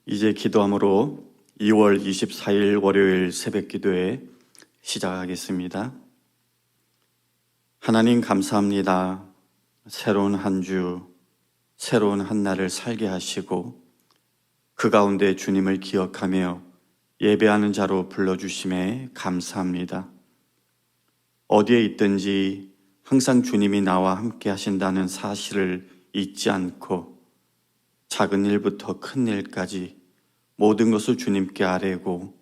이제 기도함으로 2월 24일 월요일 새벽 기도회 시작하겠습니다. 하나님 감사합니다. 새로운 한 주, 새로운 한 날을 살게 하시고 그 가운데 주님을 기억하며 예배하는 자로 불러주심에 감사합니다. 어디에 있든지 항상 주님이 나와 함께 하신다는 사실을 잊지 않고 작은 일부터 큰 일까지 모든 것을 주님께 아뢰고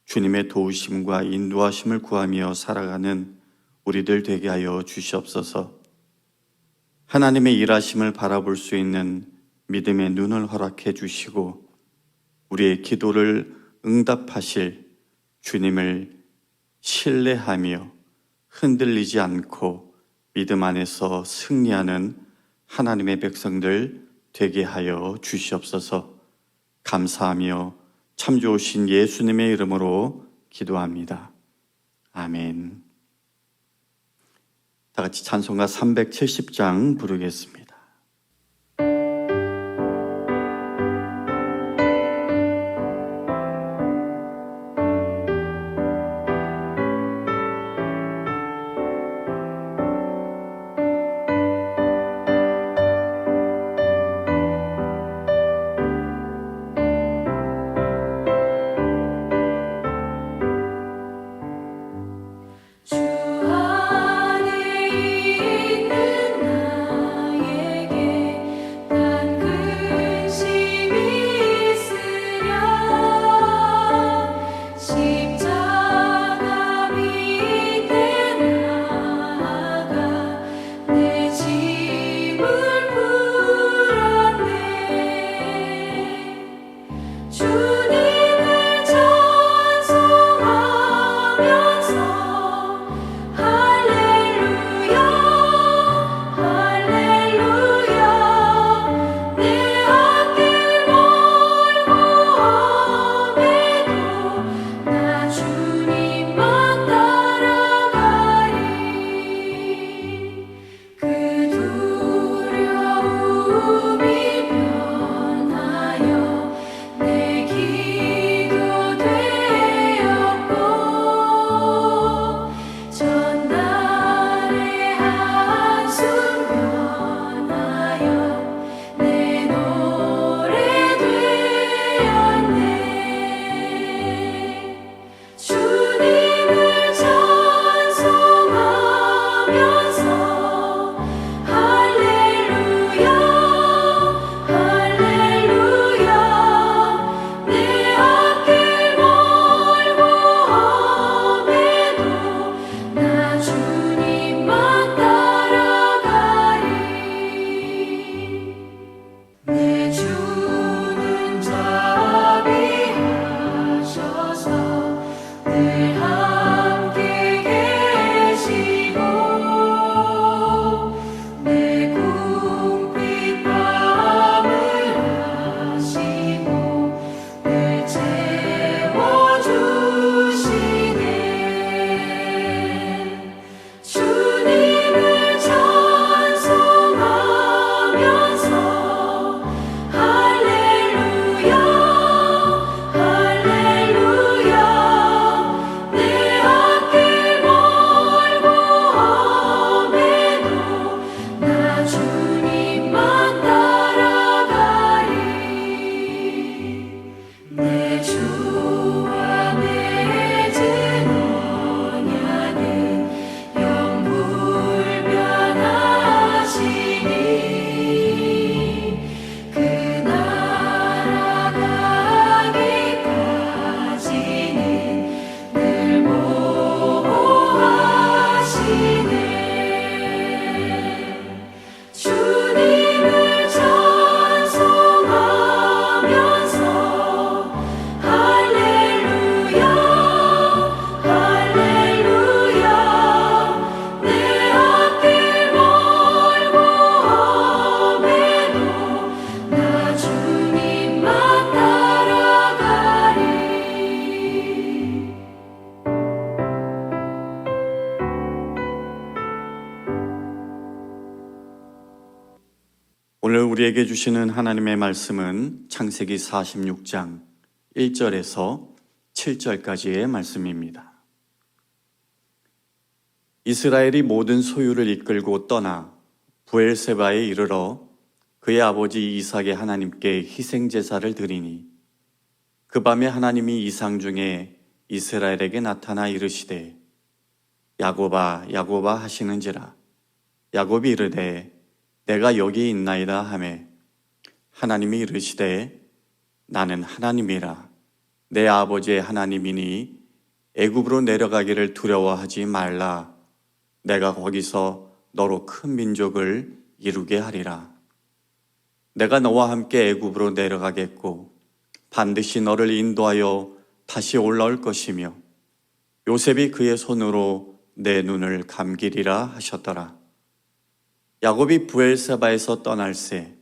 주님의 도우심과 인도하심을 구하며 살아가는 우리들 되게 하여 주시옵소서. 하나님의 일하심을 바라볼 수 있는 믿음의 눈을 허락해 주시고 우리의 기도를 응답하실 주님을 신뢰하며 흔들리지 않고 믿음 안에서 승리하는 하나님의 백성들 되게 하여 주시옵소서. 감사하며 참 좋으신 예수님의 이름으로 기도합니다. 아멘. 다 같이 찬송가 370장 부르겠습니다. 두려움이 변하여 내 길 우리에게 주시는 하나님의 말씀은 창세기 46장 1절에서 7절까지의 말씀입니다. 이스라엘이 모든 소유를 이끌고 떠나 브엘세바에 이르러 그의 아버지 이삭의 하나님께 희생제사를 드리니 그 밤에 하나님이 이상 중에 이스라엘에게 나타나 이르시되 야곱아 야곱아 하시는지라. 야곱이 이르되 내가 여기 있나이다 하매 하나님이 이르시되 나는 하나님이라. 내 아버지의 하나님이니 애굽으로 내려가기를 두려워하지 말라. 내가 거기서 너로 큰 민족을 이루게 하리라. 내가 너와 함께 애굽으로 내려가겠고 반드시 너를 인도하여 다시 올라올 것이며 요셉이 그의 손으로 내 눈을 감기리라 하셨더라. 야곱이 브엘세바에서 떠날새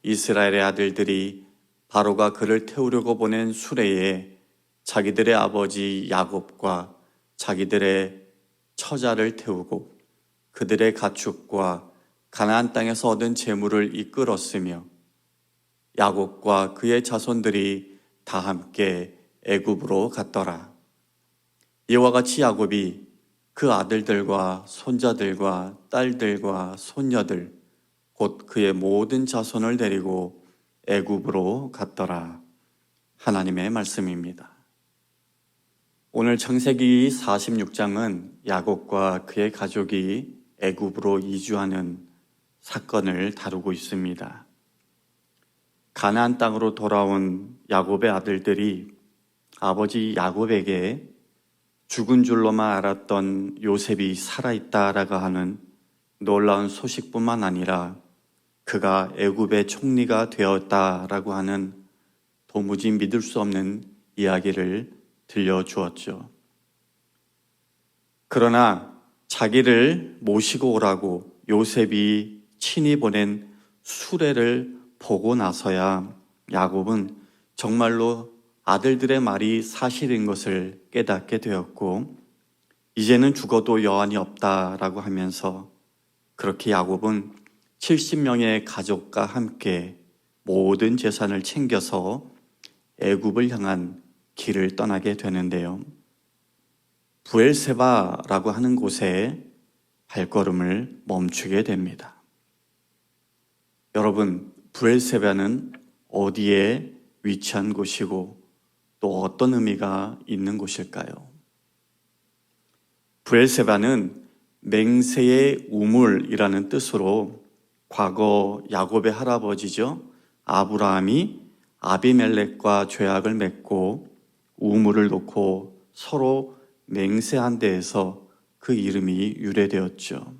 이스라엘의 아들들이 바로가 그를 태우려고 보낸 수레에 자기들의 아버지 야곱과 자기들의 처자를 태우고 그들의 가축과 가나안 땅에서 얻은 재물을 이끌었으며 야곱과 그의 자손들이 다 함께 애굽으로 갔더라. 이와 같이 야곱이 그 아들들과 손자들과 딸들과 손녀들 곧 그의 모든 자손을 데리고 애굽으로 갔더라. 하나님의 말씀입니다. 오늘 창세기 46장은 야곱과 그의 가족이 애굽으로 이주하는 사건을 다루고 있습니다. 가나안 땅으로 돌아온 야곱의 아들들이 아버지 야곱에게 죽은 줄로만 알았던 요셉이 살아있다라고 하는 놀라운 소식뿐만 아니라 그가 애굽의 총리가 되었다라고 하는 도무지 믿을 수 없는 이야기를 들려주었죠. 그러나 자기를 모시고 오라고 요셉이 친히 보낸 수레를 보고 나서야 야곱은 정말로 아들들의 말이 사실인 것을 깨닫게 되었고 이제는 죽어도 여한이 없다라고 하면서 그렇게 야곱은 70명의 가족과 함께 모든 재산을 챙겨서 애굽을 향한 길을 떠나게 되는데요. 브엘세바라고 하는 곳에 발걸음을 멈추게 됩니다. 여러분, 브엘세바는 어디에 위치한 곳이고 또 어떤 의미가 있는 곳일까요? 브엘세바는 맹세의 우물이라는 뜻으로 과거 야곱의 할아버지죠. 아브라함이 아비멜렉과 죄악을 맺고 우물을 놓고 서로 맹세한 데에서 그 이름이 유래되었죠.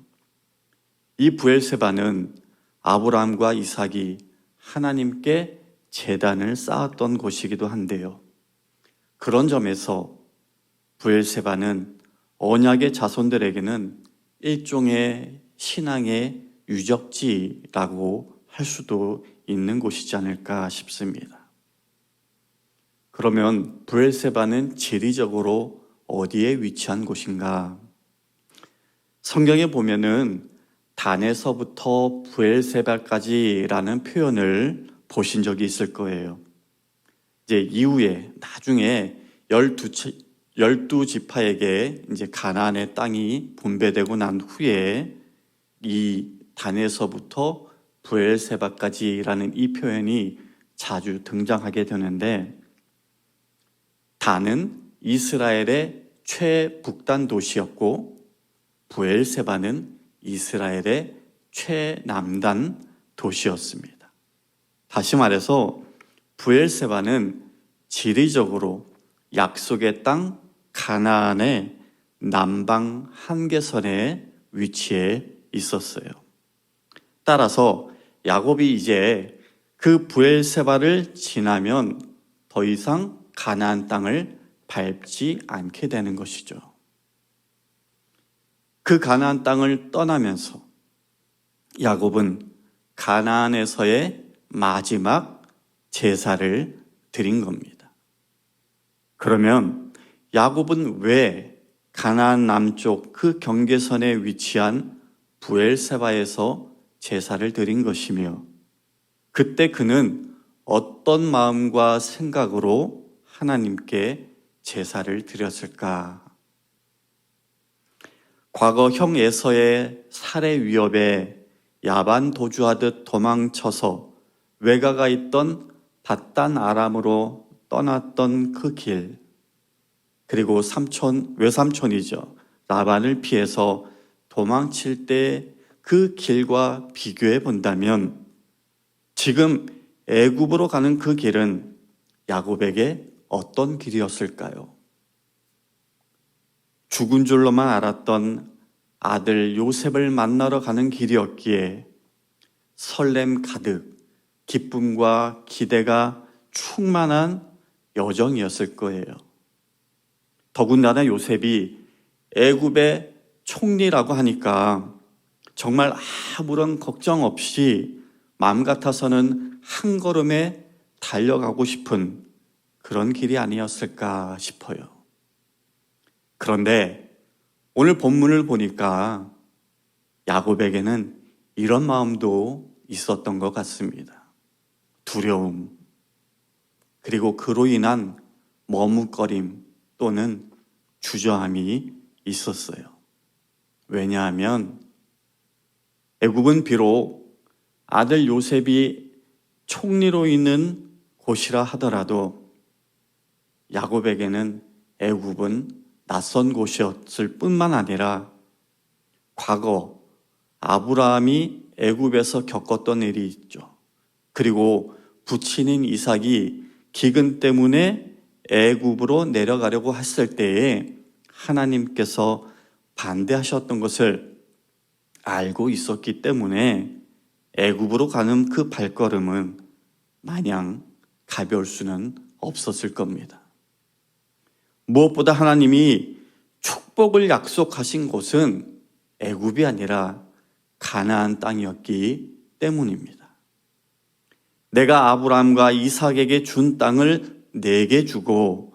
이 브엘세바는 아브라함과 이삭이 하나님께 제단을 쌓았던 곳이기도 한데요. 그런 점에서 브엘세바는 언약의 자손들에게는 일종의 신앙의 유적지라고 할 수도 있는 곳이지 않을까 싶습니다. 그러면 브엘세바는 지리적으로 어디에 위치한 곳인가? 성경에 보면은 단에서부터 브엘세바까지라는 표현을 보신 적이 있을 거예요. 이제 이후에 나중에 12지파에게 이제 가나안의 땅이 분배되고 난 후에 이 단에서부터 브엘세바까지라는 이 표현이 자주 등장하게 되는데 단은 이스라엘의 최북단 도시였고 브엘세바는 이스라엘의 최남단 도시였습니다. 다시 말해서 브엘세바는 지리적으로 약속의 땅 가나안의 남방 한계선에 위치해 있었어요. 따라서 야곱이 이제 그 브엘세바를 지나면 더 이상 가나안 땅을 밟지 않게 되는 것이죠. 그 가나안 땅을 떠나면서 야곱은 가나안에서의 마지막 제사를 드린 겁니다. 그러면 야곱은 왜 가나안 남쪽 그 경계선에 위치한 브엘세바에서 제사를 드린 것이며 그때 그는 어떤 마음과 생각으로 하나님께 제사를 드렸을까? 과거 형 에서의 살해 위협에 야반 도주하듯 도망쳐서 외가가 있던 밧단 아람으로 떠났던 그 길, 그리고 외삼촌이죠. 라반을 피해서 도망칠 때 그 길과 비교해 본다면 지금 애굽으로 가는 그 길은 야곱에게 어떤 길이었을까요? 죽은 줄로만 알았던 아들 요셉을 만나러 가는 길이었기에 설렘 가득, 기쁨과 기대가 충만한 여정이었을 거예요. 더군다나 요셉이 애굽의 총리라고 하니까 정말 아무런 걱정 없이 마음 같아서는 한 걸음에 달려가고 싶은 그런 길이 아니었을까 싶어요. 그런데 오늘 본문을 보니까 야곱에게는 이런 마음도 있었던 것 같습니다. 두려움, 그리고 그로 인한 머뭇거림 또는 주저함이 있었어요. 왜냐하면 애굽은 비록 아들 요셉이 총리로 있는 곳이라 하더라도 야곱에게는 애굽은 낯선 곳이었을 뿐만 아니라 과거 아브라함이 애굽에서 겪었던 일이 있죠. 그리고 부친인 이삭이 기근 때문에 애굽으로 내려가려고 했을 때에 하나님께서 반대하셨던 것을 알고 있었기 때문에 애굽으로 가는 그 발걸음은 마냥 가벼울 수는 없었을 겁니다. 무엇보다 하나님이 축복을 약속하신 곳은 애굽이 아니라 가나안 땅이었기 때문입니다. 내가 아브라함과 이삭에게 준 땅을 내게 주고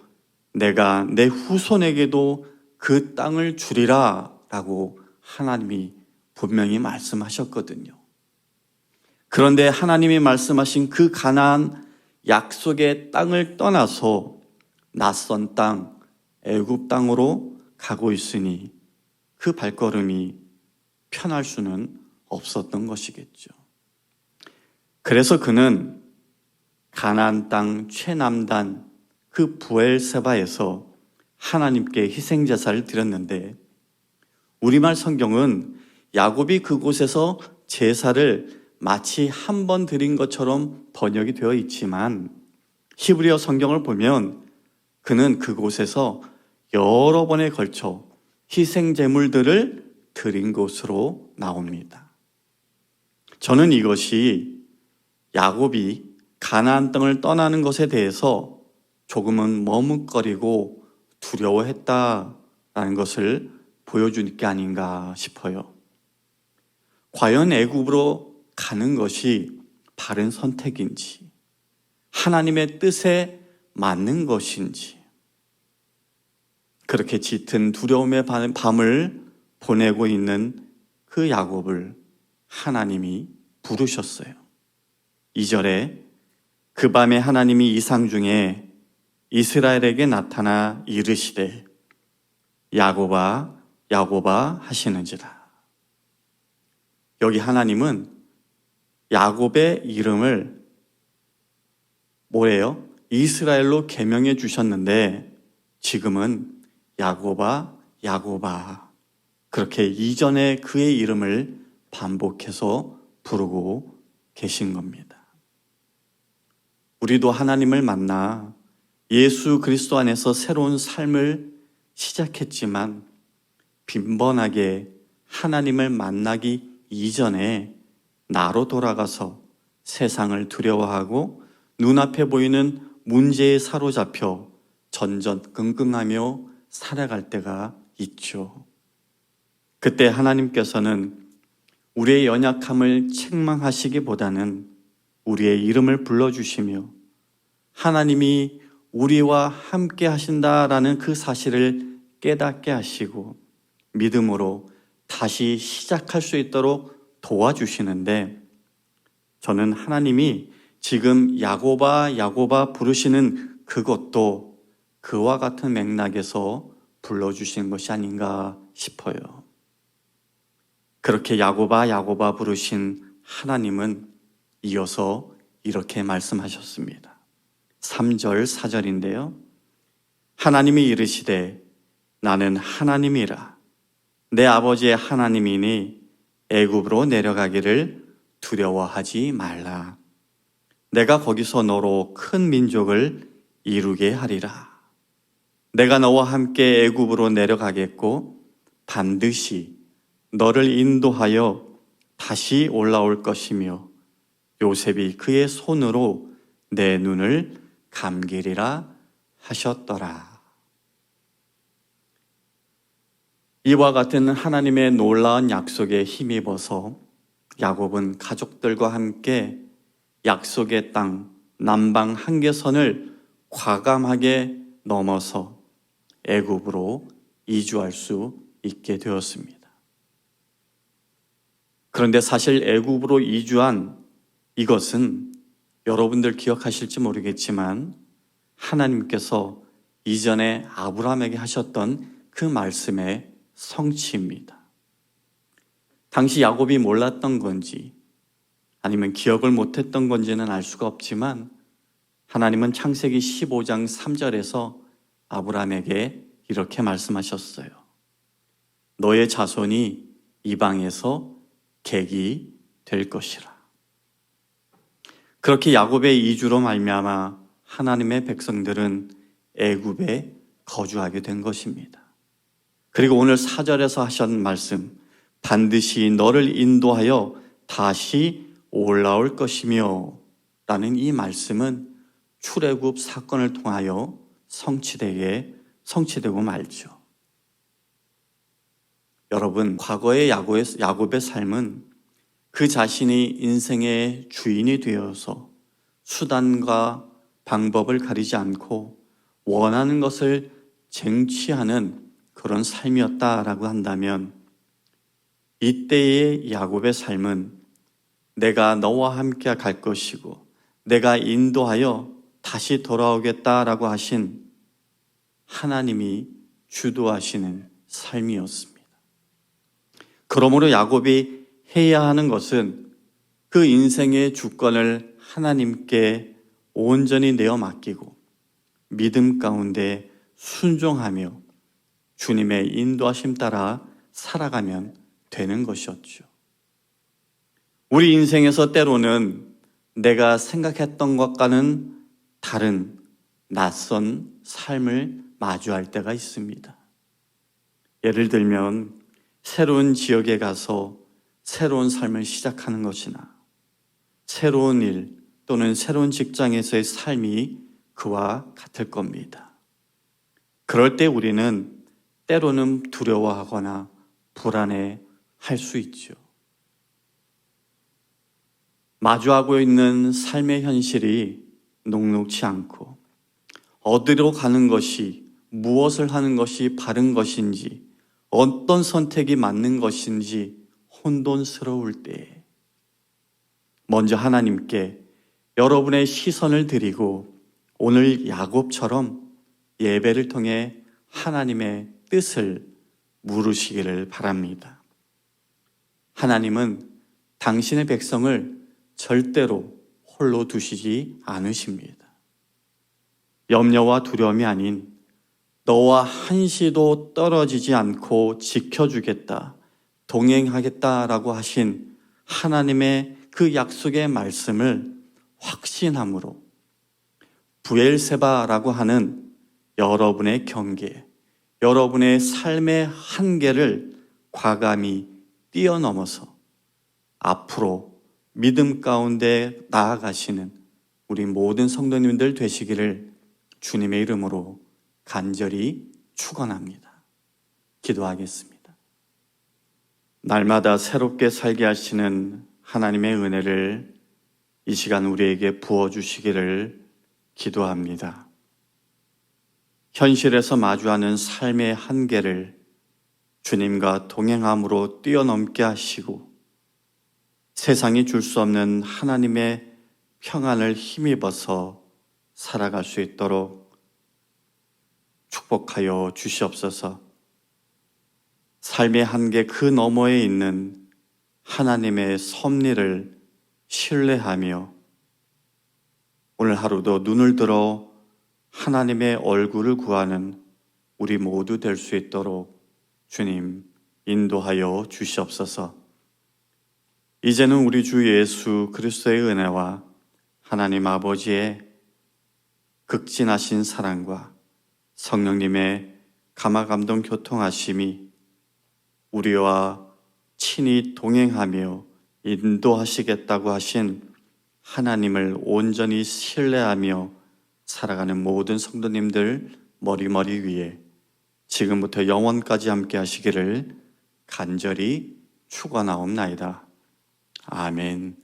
내가 내 후손에게도 그 땅을 주리라 라고 하나님이 분명히 말씀하셨거든요. 그런데 하나님이 말씀하신 그 가나안 약속의 땅을 떠나서 낯선 땅, 애굽 땅으로 가고 있으니 그 발걸음이 편할 수는 없었던 것이겠죠. 그래서 그는 가나안 땅 최남단 그 부엘세바에서 하나님께 희생제사를 드렸는데 우리말 성경은 야곱이 그곳에서 제사를 마치 한 번 드린 것처럼 번역이 되어 있지만 히브리어 성경을 보면 그는 그곳에서 여러 번에 걸쳐 희생 제물들을 드린 것으로 나옵니다. 저는 이것이 야곱이 가나안 땅을 떠나는 것에 대해서 조금은 머뭇거리고 두려워했다라는 것을 보여주는 게 아닌가 싶어요. 과연 애굽으로 가는 것이 바른 선택인지, 하나님의 뜻에 맞는 것인지, 그렇게 짙은 두려움의 밤을 보내고 있는 그 야곱을 하나님이 부르셨어요. 2절에 그 밤에 하나님이 이상 중에 이스라엘에게 나타나 이르시되 야곱아 야곱아 하시는지라. 여기 하나님은 야곱의 이름을 뭐래요? 이스라엘로 개명해 주셨는데 지금은 야곱아 야곱아 그렇게 이전에 그의 이름을 반복해서 부르고 계신 겁니다. 우리도 하나님을 만나 예수 그리스도 안에서 새로운 삶을 시작했지만 빈번하게 하나님을 만나기 이전에 나로 돌아가서 세상을 두려워하고 눈앞에 보이는 문제에 사로잡혀 전전긍긍하며 살아갈 때가 있죠. 그때 하나님께서는 우리의 연약함을 책망하시기보다는 우리의 이름을 불러주시며 하나님이 우리와 함께 하신다라는 그 사실을 깨닫게 하시고 믿음으로 다시 시작할 수 있도록 도와주시는데 저는 하나님이 지금 야고바 야고바 부르시는 그것도 그와 같은 맥락에서 불러주신 것이 아닌가 싶어요. 그렇게 야고바 야고바 부르신 하나님은 이어서 이렇게 말씀하셨습니다. 3절 4절인데요. 하나님이 이르시되 나는 하나님이라 내 아버지의 하나님이니 애굽으로 내려가기를 두려워하지 말라. 내가 거기서 너로 큰 민족을 이루게 하리라. 내가 너와 함께 애굽으로 내려가겠고 반드시 너를 인도하여 다시 올라올 것이며 요셉이 그의 손으로 내 눈을 감기리라 하셨더라. 이와 같은 하나님의 놀라운 약속에 힘입어서 야곱은 가족들과 함께 약속의 땅 남방 한계선을 과감하게 넘어서 애굽으로 이주할 수 있게 되었습니다. 그런데 사실 애굽으로 이주한 이것은 여러분들 기억하실지 모르겠지만 하나님께서 이전에 아브라함에게 하셨던 그 말씀의 성취입니다. 당시 야곱이 몰랐던 건지 아니면 기억을 못했던 건지는 알 수가 없지만 하나님은 창세기 15장 3절에서 아브라함에게 이렇게 말씀하셨어요. 너의 자손이 이방에서 객이 될 것이라. 그렇게 야곱의 이주로 말미암아 하나님의 백성들은 애굽에 거주하게 된 것입니다. 그리고 오늘 4절에서 하신 말씀, 반드시 너를 인도하여 다시 올라올 것이며 라는 이 말씀은 출애굽 사건을 통하여 성취되고 말죠. 여러분, 과거의 야곱의 삶은 그 자신이 인생의 주인이 되어서 수단과 방법을 가리지 않고 원하는 것을 쟁취하는 그런 삶이었다라고 한다면 이때의 야곱의 삶은 내가 너와 함께 갈 것이고 내가 인도하여 다시 돌아오겠다라고 하신 하나님이 주도하시는 삶이었습니다. 그러므로 야곱이 해야 하는 것은 그 인생의 주권을 하나님께 온전히 내어 맡기고 믿음 가운데 순종하며 주님의 인도하심 따라 살아가면 되는 것이었죠. 우리 인생에서 때로는 내가 생각했던 것과는 다른 낯선 삶을 마주할 때가 있습니다. 예를 들면 새로운 지역에 가서 새로운 삶을 시작하는 것이나 새로운 일 또는 새로운 직장에서의 삶이 그와 같을 겁니다. 그럴 때 우리는 때로는 두려워하거나 불안해할 수 있죠. 마주하고 있는 삶의 현실이 녹록치 않고 어디로 가는 것이, 무엇을 하는 것이 바른 것인지, 어떤 선택이 맞는 것인지 혼돈스러울 때 먼저 하나님께 여러분의 시선을 드리고 오늘 야곱처럼 예배를 통해 하나님의 뜻을 물으시기를 바랍니다. 하나님은 당신의 백성을 절대로 홀로 두시지 않으십니다. 염려와 두려움이 아닌 너와 한시도 떨어지지 않고 지켜주겠다, 동행하겠다라고 하신 하나님의 그 약속의 말씀을 확신함으로 브엘세바라고 하는 여러분의 경계, 여러분의 삶의 한계를 과감히 뛰어넘어서 앞으로 믿음 가운데 나아가시는 우리 모든 성도님들 되시기를 주님의 이름으로 간절히 축원합니다. 기도하겠습니다. 날마다 새롭게 살게 하시는 하나님의 은혜를 이 시간 우리에게 부어주시기를 기도합니다. 현실에서 마주하는 삶의 한계를 주님과 동행함으로 뛰어넘게 하시고 세상이 줄 수 없는 하나님의 평안을 힘입어서 살아갈 수 있도록 축복하여 주시옵소서. 삶의 한계 그 너머에 있는 하나님의 섭리를 신뢰하며 오늘 하루도 눈을 들어 하나님의 얼굴을 구하는 우리 모두 될 수 있도록 주님 인도하여 주시옵소서. 이제는 우리 주 예수 그리스도의 은혜와 하나님 아버지의 극진하신 사랑과 성령님의 감화감동 교통하심이 우리와 친히 동행하며 인도하시겠다고 하신 하나님을 온전히 신뢰하며 살아가는 모든 성도님들 머리머리 위에 지금부터 영원까지 함께 하시기를 간절히 축원하옵나이다. 아멘.